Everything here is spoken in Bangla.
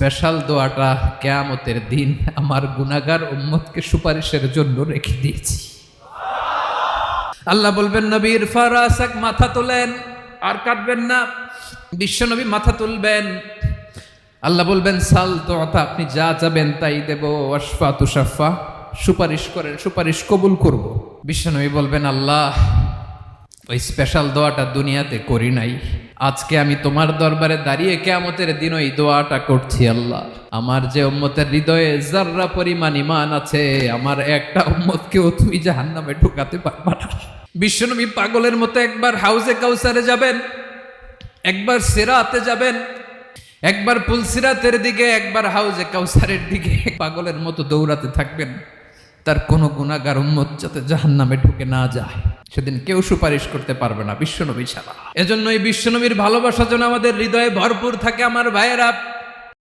স্পেশাল দোয়াটা কিয়ামতের দিন আমার গুনাহগার উম্মতকে সুপারিশের জন্য রেখে দিয়েছি। আল্লাহ বলবেন নবী ইরফা রাসাক, মাথা তোলেন, আর কাটবেন না। বিশ্বনবী মাথা তুলবেন, আল্লাহ বলবেন সাল তোতা, আপনি যা চাবেন তাই দেব। ওয়াশফা তুশাফা, সুপারিশ করেন, সুপারিশ কবুল করব। বিশ্বনবী বলবেন আল্লাহ, ওই স্পেশাল দোয়াটা দুনিয়াতে করি নাই, আজকে আমি তোমার দরবারে দাঁড়িয়ে কিয়ামতের দিন ওই দোয়াটা করছি। আল্লাহ, আমার যে উম্মতের হৃদয়ে যাররা পরিমাণ ঈমান আছে, আমার একটা উম্মতকেও তুমি জাহান্নামে ঢুকাতে পারবা না। বিশ্বনবী পাগলের মতো একবার হাউজে কাউসারে যাবেন, একবার সিরাতে যাবেন, একবার পুলসিরাতের দিকে, একবার হাউজে কাউসারের দিকে পাগলের মতো দৌড়াতে থাকবেন, তার কোনো গুনাহগার উম্মত যাতে জাহান্নামে ঢুকে না যায়। সেদিন কেউ সুপারিশ করতে পারবে না বিশ্বনবী ছাড়া। এজন্য এই বিশ্বনবীর ভালোবাসা যেন আমাদের হৃদয়ে ভরপুর থাকে। আমার ভাইয়েরা,